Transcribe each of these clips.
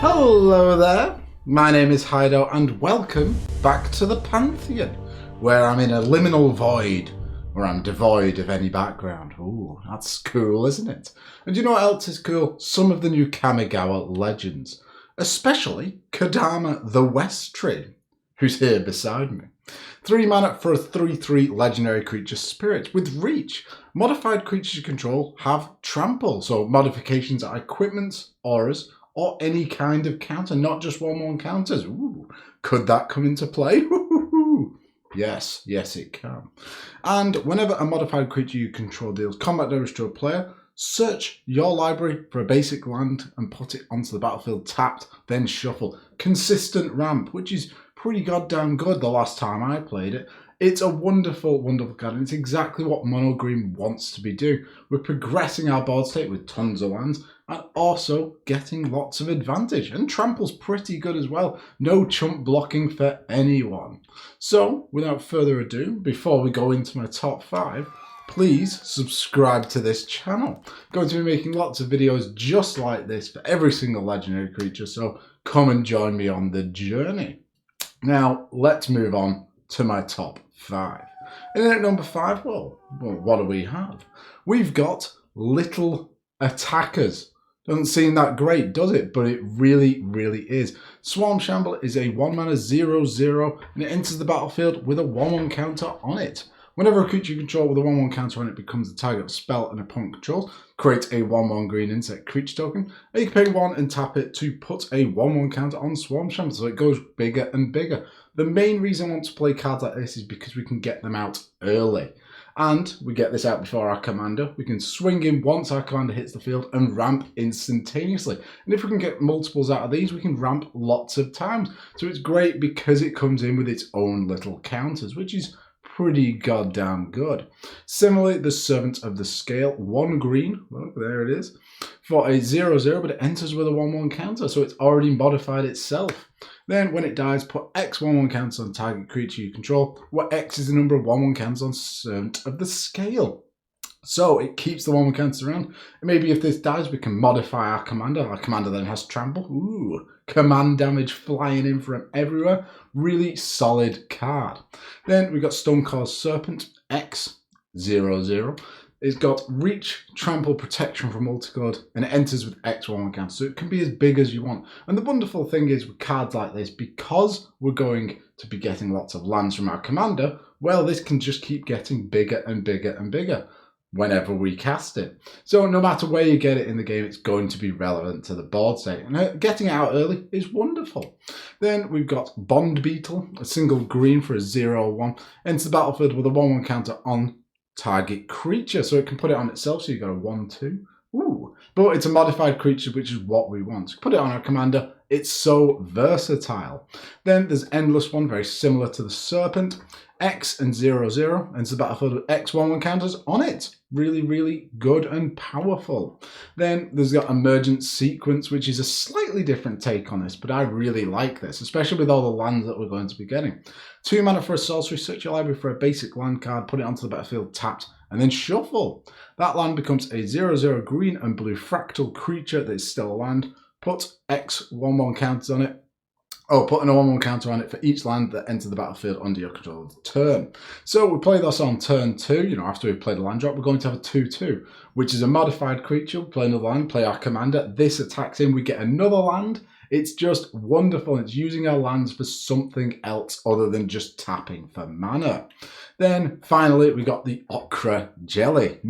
Hello there, my name is Hido and welcome back to the Pantheon, where I'm in a liminal void, where I'm devoid of any background. Ooh, that's cool, isn't it? And you know what else is cool? Some of the new Kamigawa legends, especially Kodama the West Tree, who's here beside me. 3 mana for a 3/3 legendary creature spirit with reach. Modified creatures you control have trample, so modifications are equipments, auras, or any kind of counter, not just 1/1 counters. Ooh, could that come into play? Yes, it can. And whenever a modified creature you control deals combat damage to a player, search your library for a basic land and put it onto the battlefield tapped, then shuffle. Consistent ramp, which is pretty goddamn good the last time I played it. It's a wonderful, wonderful card, and it's exactly what Mono Green wants to be doing. We're progressing our board state with tons of lands, and also getting lots of advantage. And Trample's pretty good as well. No chump blocking for anyone. So, without further ado, before we go into my top 5, please subscribe to this channel. I'm going to be making lots of videos just like this for every single legendary creature, so come and join me on the journey. Now, let's move on to my top 5. And at number 5, well, what do we have? We've got Little Attackers. Doesn't seem that great, does it? But it really, really is. Swarm Shamble is a 1 mana 0/0, and it enters the battlefield with a 1/1 counter on it. Whenever a creature you control with a 1/1 counter on it becomes the target of a spell an opponent controls, create a 1/1 green insect creature token, and you can pay 1 and tap it to put a 1/1 counter on Swarm Shamble, so it goes bigger and bigger. The main reason I want to play cards like this is because we can get them out early. And we get this out before our commander. We can swing in once our commander hits the field and ramp instantaneously. And if we can get multiples out of these, we can ramp lots of times. So it's great because it comes in with its own little counters, which is pretty goddamn good. Similarly, the Servant of the Scale, 1 green, look, there it is, for a 0/0, but it enters with a 1/1 counter, so it's already modified itself. Then, when it dies, put X 1/1 counters on target creature you control, where X is the number of 1/1 counters on Servant of the Scale. So it keeps the 1/1 counters around. And maybe if this dies, we can modify our commander. Our commander then has trample. Ooh, command damage flying in from everywhere. Really solid card. Then we've got Stonecore's Serpent, X 0/0. It's got reach, trample, protection from multicolored, and it enters with X 1/1 counter, so it can be as big as you want. And the wonderful thing is with cards like this, because we're going to be getting lots of lands from our commander, well, this can just keep getting bigger and bigger and bigger whenever we cast it. So no matter where you get it in the game, it's going to be relevant to the board state. And getting it out early is wonderful. Then we've got Bond Beetle, a single green for a 0/1, enters the battlefield with a 1/1 counter on target creature, so it can put it on itself, so you've got a 1/2. Ooh, but it's a modified creature, which is what we want. Put it on our commander, it's so versatile. Then there's Endless One, very similar to the Serpent. X and 0/0, enters the battlefield with X 1/1 counters on it. Really, really good and powerful. Then there's got Emergent Sequence, which is a slightly different take on this, but I really like this, especially with all the lands that we're going to be getting. 2 mana for a sorcery, search your library for a basic land card, put it onto the battlefield tapped, and then shuffle. That land becomes a 0/0 green and blue fractal creature that is still a land. Put X 1/1 counters on it. Oh, putting a 1/1 counter on it for each land that enters the battlefield under your control turn. So we play this on turn 2, after we've played a land drop, we're going to have a 2/2, which is a modified creature. We play another land, play our commander. This attacks him, we get another land. It's just wonderful. It's using our lands for something else other than just tapping for mana. Then finally, we got the Okra Jelly.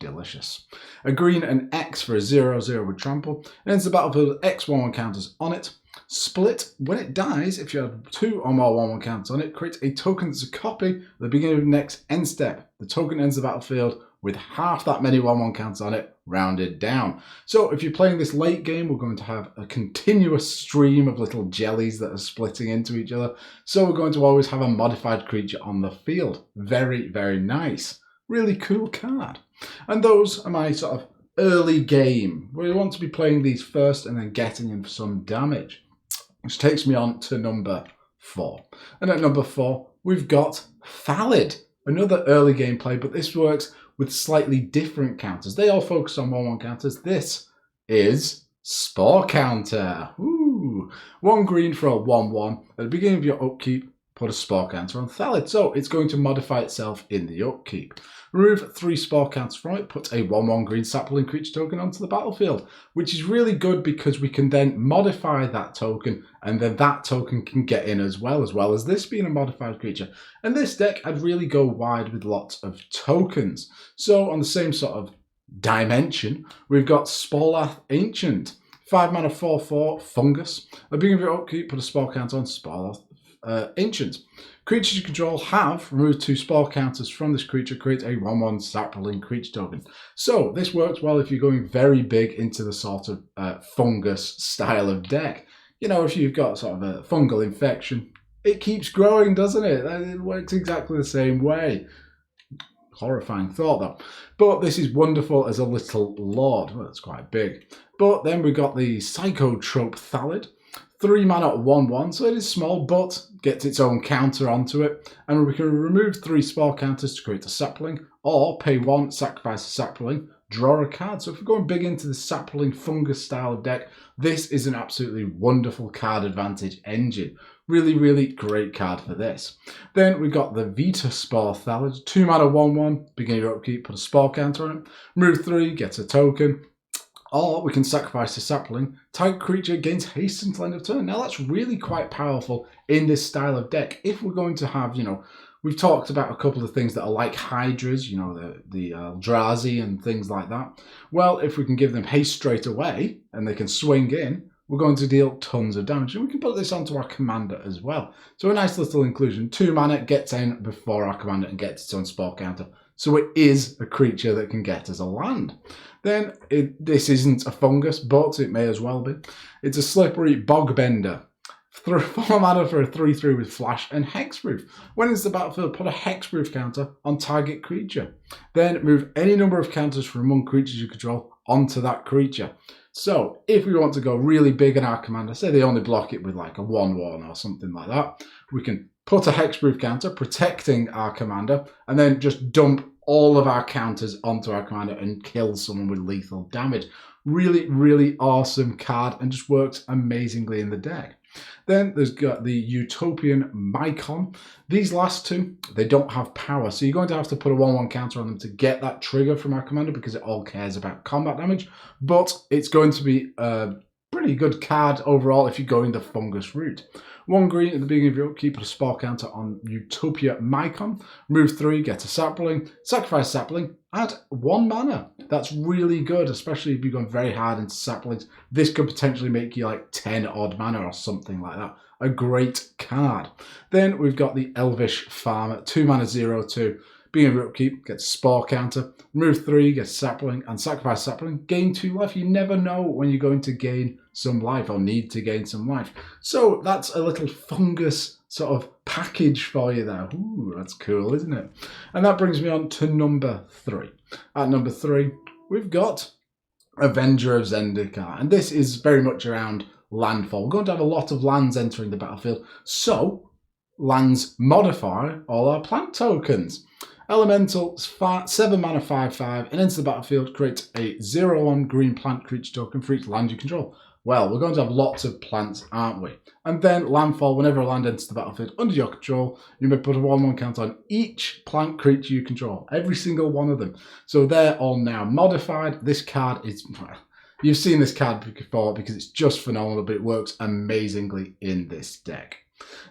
Delicious. A green and X for a 0/0 with trample. It enters the battlefield with X 1/1 counters on it. Split, when it dies, if you have 2 or more 1/1 counters on it, create a token that's a copy at the beginning of the next end step. The token enters the battlefield with half that many 1/1 counters on it, rounded down. So if you're playing this late game, we're going to have a continuous stream of little jellies that are splitting into each other. So we're going to always have a modified creature on the field. Very, very nice. Really cool card. And those are my sort of early game, where you want to be playing these first and then getting in for some damage. Which takes me on to number 4. And at number 4, we've got Thallid. Another early gameplay, but this works with slightly different counters. They all focus on 1/1 counters. This is Spore Counter. Ooh. Ooh. 1 green for a 1/1. At the beginning of your upkeep, put a spell counter on Thallid. So it's going to modify itself in the upkeep. Remove 3 spell counters from it, put a 1/1 green sapling creature token onto the battlefield, which is really good because we can then modify that token, and then that token can get in as well as this being a modified creature. And this deck, I'd really go wide with lots of tokens. So on the same sort of dimension, we've got Sporlath Ancient. 5 mana 4/4 fungus. At the beginning of your upkeep, put a spell counter on Sporlath Ancient. Creatures you control have removed 2 spell counters from this creature, create a 1/1 sapling creature token. So this works well if you're going very big into the sort of fungus style of deck. You know, if you've got sort of a fungal infection, it keeps growing, doesn't it? It works exactly the same way. Horrifying thought though. But this is wonderful as a little lord. Well, it's quite big. But then we've got the Psychotrope Thallid. 3 mana 1/1, so it is small, but gets its own counter onto it. And we can remove 3 spell counters to create a sapling, or pay 1, sacrifice a sapling, draw a card. So if we're going big into the sapling fungus style of deck, this is an absolutely wonderful card advantage engine. Really, really great card for this. Then we've got the Vita Spore Thallid. 2 mana 1/1, beginning your upkeep, put a spell counter on it. Remove 3, get a token. Or we can sacrifice a sapling. Target creature gains haste until end of turn. Now that's really quite powerful in this style of deck. If we're going to have, you know, we've talked about a couple of things that are like Hydras, you know, the Eldrazi and things like that. Well, if we can give them haste straight away and they can swing in, we're going to deal tons of damage. And we can put this onto our commander as well. So a nice little inclusion. 2 mana gets in before our commander and gets its own spell counter. So it is a creature that can get as a land. Then this isn't a fungus, but it may as well be. It's a slippery bogbender. 4 mana for a 3/3 with flash and hexproof. When it's the battlefield, put a hexproof counter on target creature. Then move any number of counters from among creatures you control onto that creature. So if we want to go really big in our commander, say they only block it with like a 1/1 or something like that, we can put a hexproof counter protecting our commander and then just dump all of our counters onto our commander and kill someone with lethal damage. Really, really awesome card and just works amazingly in the deck. Then there's got the Utopian Mycon. These last two, they don't have power, so you're going to have to put a 1/1 counter on them to get that trigger from our commander because it all cares about combat damage, but it's going to be a pretty good card overall if you're going the fungus route. 1 green at the beginning of your upkeep, put a spell counter on Utopia Mycon. Remove 3, get a sapling, sacrifice sapling, add 1 mana. That's really good, especially if you're going very hard into saplings. This could potentially make you like 10 odd mana or something like that. A great card. Then we've got the Elvish Farmer, 2 mana 0/2. Beginning of your upkeep, get a spell counter. Remove 3, get a sapling, and sacrifice sapling. Gain 2 life. You never know when you're going to gain some life or need to gain some life. So that's a little fungus sort of package for you there. Ooh, that's cool, isn't it? And that brings me on to number 3. At number 3, we've got Avenger of Zendikar. And this is very much around landfall. We're going to have a lot of lands entering the battlefield. So lands modify all our plant tokens. Elemental, 7 mana 5/5, and enters the battlefield, create a 0/1 green plant creature token for each land you control. Well, we're going to have lots of plants, aren't we? And then landfall, whenever a land enters the battlefield under your control, you may put a 1/1 counter on each plant creature you control, every single one of them. So they're all now modified. This card is, you've seen this card before because it's just phenomenal, but it works amazingly in this deck.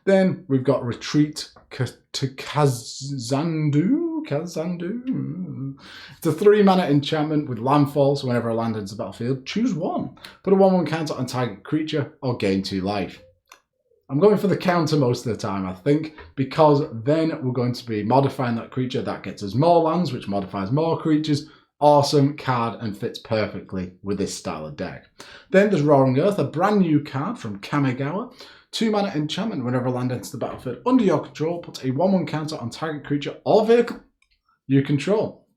Then we've got Retreat to Kazandu. It's a 3 mana enchantment with landfall, so whenever a land enters the battlefield, choose 1. Put a 1/1 counter on target creature or gain 2 life. I'm going for the counter most of the time, I think, because then we're going to be modifying that creature. That gets us more lands, which modifies more creatures. Awesome card and fits perfectly with this style of deck. Then there's Roaring Earth, a brand new card from Kamigawa. 2 mana enchantment. Whenever a land enters the battlefield under your control, put a 1/1 counter on target creature or vehicle you control.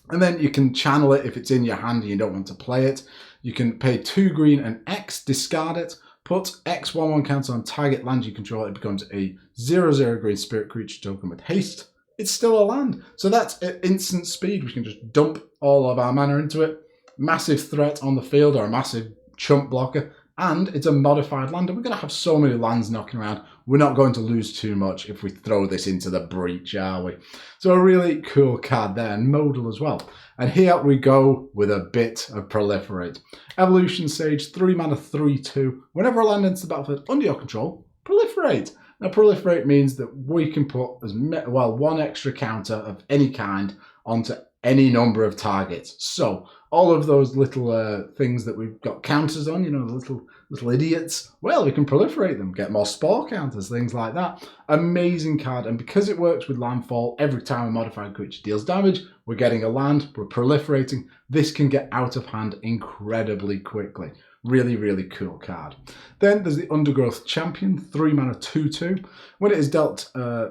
And then you can channel it if it's in your hand and you don't want to play it. You can pay 2 green and X, discard it, put X 1/1 counter on target land you control. It becomes a 0/0 green spirit creature token with haste. It's still a land. So that's at instant speed. We can just dump all of our mana into it. Massive threat on the field or a massive chump blocker. and it's a modified land, and we're going to have so many lands knocking around, we're not going to lose too much if we throw this into the breach, are we? So a really cool card there, and modal as well. And here we go with a bit of Proliferate. Evolution Sage, 3 mana, 3/2. Whenever a land enters the battlefield under your control, Proliferate. Now, Proliferate means that we can put one extra counter of any kind onto any number of targets. So all of those little things that we've got counters on, you know, the little idiots, well, we can proliferate them, get more spore counters, things like that. Amazing card, and because it works with landfall, every time a modified creature deals damage, we're getting a land, we're proliferating. This can get out of hand incredibly quickly. Really, really cool card. Then there's the Undergrowth Champion, 3 mana, 2/2. When it is dealt, I'll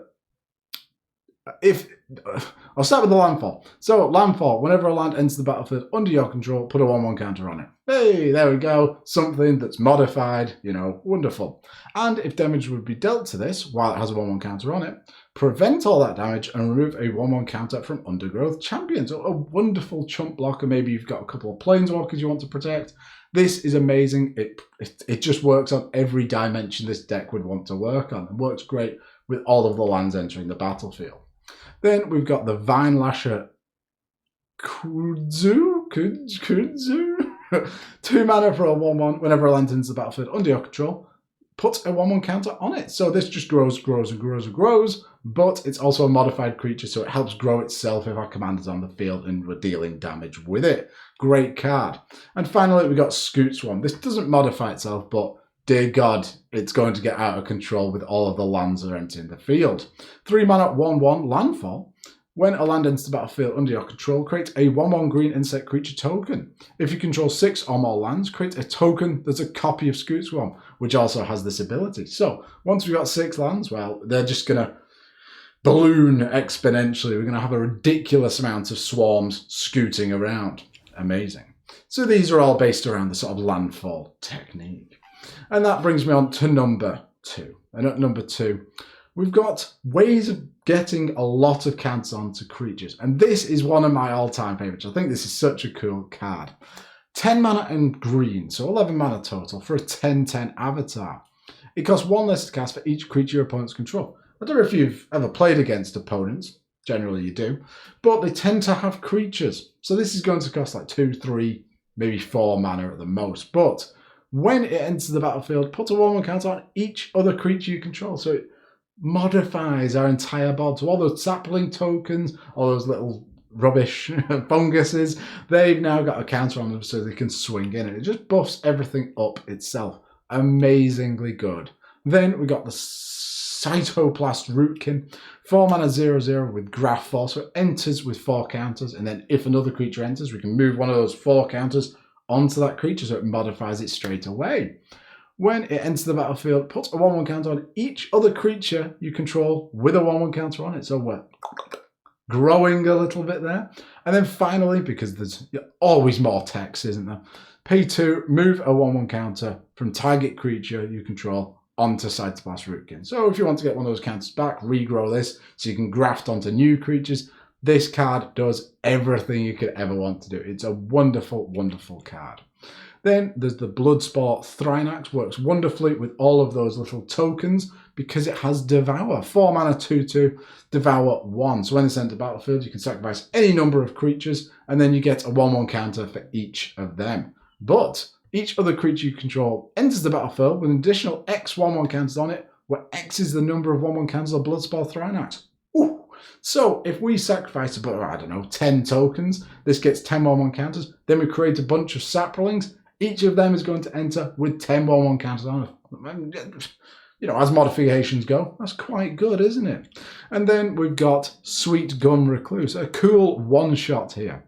start with the landfall. So landfall, whenever a land enters the battlefield under your control, put a 1/1 counter on it. Hey, there we go. Something that's modified, you know, wonderful. And if damage would be dealt to this while it has a 1/1 counter on it, prevent all that damage and remove a 1/1 counter from Undergrowth Champion. So a wonderful chump blocker. Maybe you've got a couple of planeswalkers you want to protect. This is amazing. It just works on every dimension this deck would want to work on. It works great with all of the lands entering the battlefield. Then we've got the Vine Lasher Kudzu. 2 mana for a 1/1. Whenever a land enters the battlefield under your control, put a 1/1 counter on it. So this just grows, but it's also a modified creature, so it helps grow itself if our commander's on the field and we're dealing damage with it. Great card. And finally, we got Scoot Swarm. This doesn't modify itself, but dear God, it's going to get out of control with all of the lands that are entering the field. 3 mana, 1/1 landfall. When a land enters the battlefield under your control, create a 1/1 green insect creature token. If you control 6 or more lands, create a token that's a copy of Scoot Swarm, which also has this ability. So once we've got 6 lands, well, they're just going to balloon exponentially. We're going to have a ridiculous amount of swarms scooting around. Amazing. So these are all based around the sort of landfall technique. And that brings me on to number 2. And at number 2, we've got ways of getting a lot of counters onto creatures. And this is one of my all-time favorites. I think this is such a cool card. 10 mana and green, so 11 mana total for a 10/10 avatar. It costs 1 less to cast for each creature your opponents control. I don't know if you've ever played against opponents. Generally you do. But they tend to have creatures. So this is going to cost like 2, 3, maybe 4 mana at the most. But when it enters the battlefield, put a 1/1 counter on each other creature you control. So it modifies our entire board. So all those sapling tokens, all those little rubbish funguses, they've now got a counter on them so they can swing in. And it just buffs everything up itself. Amazingly good. Then we got the Cytoplast Rootkin. 4 mana, 0/0 with Graph Force. So it enters with 4 counters. And then if another creature enters, we can move one of those 4 counters onto that creature so it modifies it straight away. When it enters the battlefield, put a 1/1 counter on each other creature you control with a 1/1 counter on it. So we're growing a little bit there. And then finally, because there's always more text, isn't there? Pay 2, move a 1/1 counter from target creature you control onto Cytoplast Rootkin. So if you want to get one of those counters back, regrow this so you can graft onto new creatures. This card does everything you could ever want to do. It's a wonderful, wonderful card. Then there's the Bloodsport Thrynax. Works wonderfully with all of those little tokens because it has Devour. 4 mana, 2/2, Devour 1. So when it's sent to battlefield, you can sacrifice any number of creatures and then you get a 1/1 counter for each of them. But each other creature you control enters the battlefield with an additional X 1/1 counters on it, where X is the number of 1/1 counters of Bloodsport Thrynax. Ooh. So if we sacrifice about, I don't know, 10 tokens, this gets 10 1/1 counters. Then we create a bunch of saplings. Each of them is going to enter with 10 1/1 counters on it. You know, as modifications go, that's quite good, isn't it? And then we've got Sweet Gum Recluse, a cool one-shot here.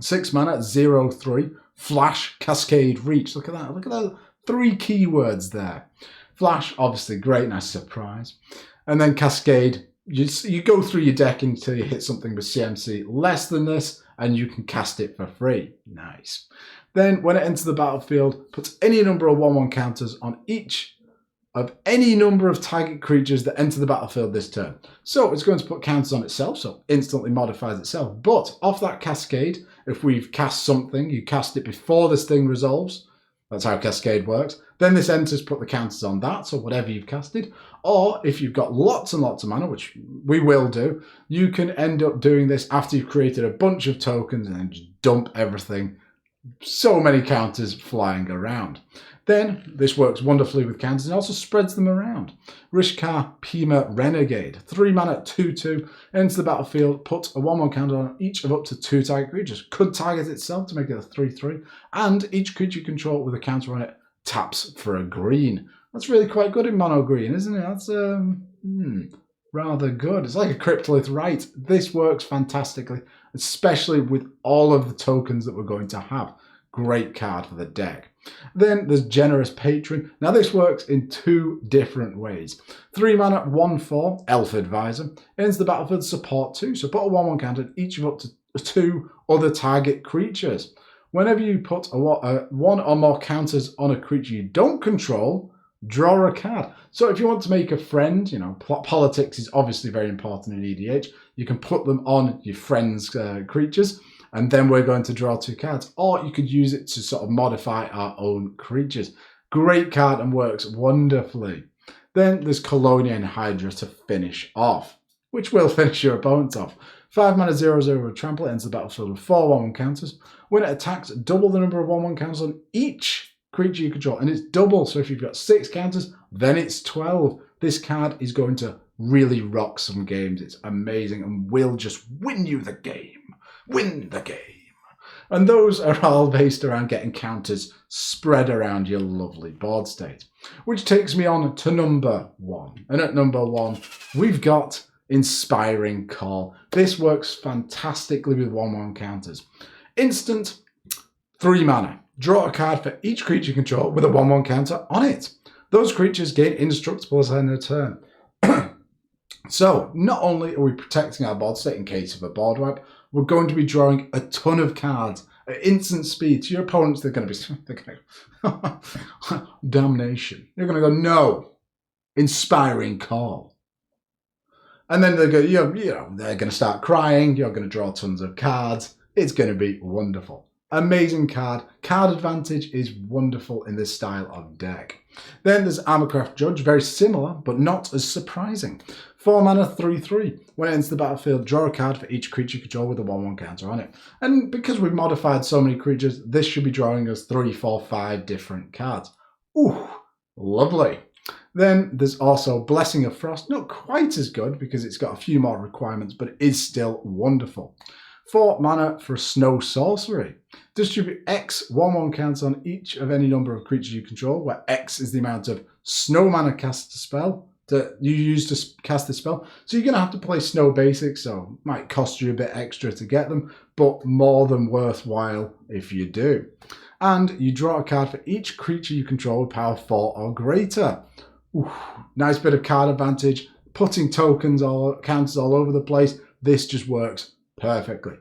6 mana, 0/3, Flash, Cascade, Reach. Look at that. Look at those 3 keywords there. Flash, obviously, great, nice surprise. And then Cascade, you go through your deck until you hit something with CMC less than this, and you can cast it for free. Nice. Then when it enters the battlefield, puts any number of 1/1 counters on each of any number of target creatures that enter the battlefield this turn. So it's going to put counters on itself, so instantly modifies itself. But off that Cascade, if we've cast something, you cast it before this thing resolves, That's how Cascade works. Then this enters put the counters on that, so whatever you've casted. Or if you've got lots and lots of mana, which we will do, you can end up doing this after you've created a bunch of tokens and then just dump everything. So many counters flying around. Then this works wonderfully with counters and also spreads them around. Rishkar Pima Renegade, 3 mana, 2/2, enters the battlefield, put a 1/1 counter on each of up to 2 target creatures. Could target itself to make it a 3/3, and each creature you control with a counter on it taps for a green. That's really quite good in mono green, isn't it? That's rather good. It's like a Cryptolith Rite. This works fantastically, especially with all of the tokens that we're going to have. Great card for the deck. Then there's Generous Patron. Now this works in 2 different ways. 3 mana, 1/4, Elf Advisor. Ends the battlefield support 2. So put a 1/1 counter on each of up to 2 other target creatures. Whenever you put one or more counters on a creature you don't control, draw a card. So if you want to make a friend, you know, politics is obviously very important in EDH. You can put them on your friends' creatures, and then we're going to draw 2 cards. Or you could use it to sort of modify our own creatures. Great card and works wonderfully. Then there's Colonia and Hydra to finish off, which will finish your opponent off. 5 mana, 0/0 with Trample, enters the battlefield with 4 1/1 counters. When it attacks, double the number of 1/1 counters on each creature you control. And it's double, so if you've got 6 counters, then it's 12. This card is going to really rock some games. It's amazing and will just win you the game. Win the game. And those are all based around getting counters spread around your lovely board state. Which takes me on to number 1. And at number 1, we've got Inspiring Call. This works fantastically with 1/1 counters. Instant, 3 mana. Draw a card for each creature you control with a 1/1 counter on it. Those creatures gain indestructible on their turn. So, not only are we protecting our board state in case of a board wipe, we're going to be drawing a ton of cards at instant speed. To your opponents, they're going to go, damnation. They're going to go, no, Inspiring Call. And then they go, you know, they're going to start crying. You're going to draw tons of cards. It's going to be wonderful. Amazing card. Card advantage is wonderful in this style of deck. Then there's Armorcraft Judge, very similar, but not as surprising. 4 mana, 3/3. When it enters the battlefield, draw a card for each creature you control with a 1/1 counter on it. And because we've modified so many creatures, this should be drawing us 3, 4, 5 different cards. Ooh, lovely. Then there's also Blessing of Frost. Not quite as good because it's got a few more requirements, but it is still wonderful. 4 mana for Snow Sorcery. Distribute X 1/1 counts on each of any number of creatures you control, where X is the amount of snow mana cast a spell that you use to cast the spell. So you're going to have to play Snow Basics, so it might cost you a bit extra to get them, but more than worthwhile if you do. And you draw a card for each creature you control with power 4 or greater. Ooh, nice bit of card advantage, putting tokens or counters all over the place. This just works perfectly.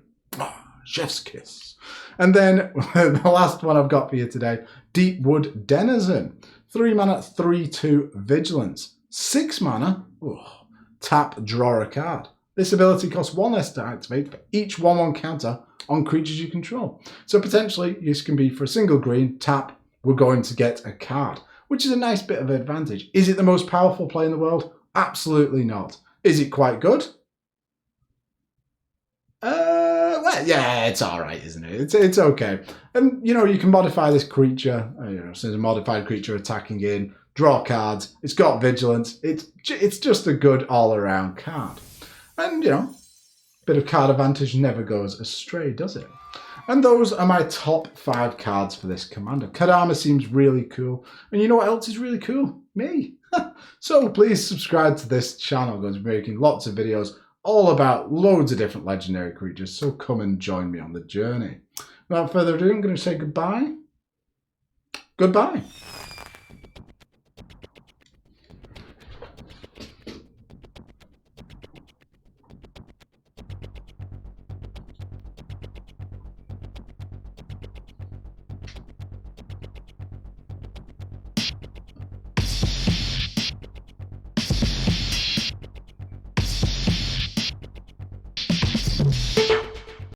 Chef's kiss. And then the last one I've got for you today, Deepwood Denizen. 3 mana, 3/2 Vigilance. 6 mana, tap, draw a card. This ability costs 1 less to activate for each 1/1 counter on creatures you control. So potentially this can be for a single green, tap, we're going to get a card, which is a nice bit of advantage. Is it the most powerful play in the world? Absolutely not. Is it quite good? Well, yeah, it's all right, isn't it? It's okay. And, you know, you can modify this creature, so it's a modified creature attacking in, draw cards, it's got vigilance, it's just a good all-around card. And, you know, a bit of card advantage never goes astray, does it? And those are my top 5 cards for this commander. Kodama seems really cool. And you know what else is really cool? Me. So please subscribe to this channel. I'm going to be making lots of videos all about loads of different legendary creatures, so come and join me on the journey. Without further ado, I'm going to say goodbye. Goodbye.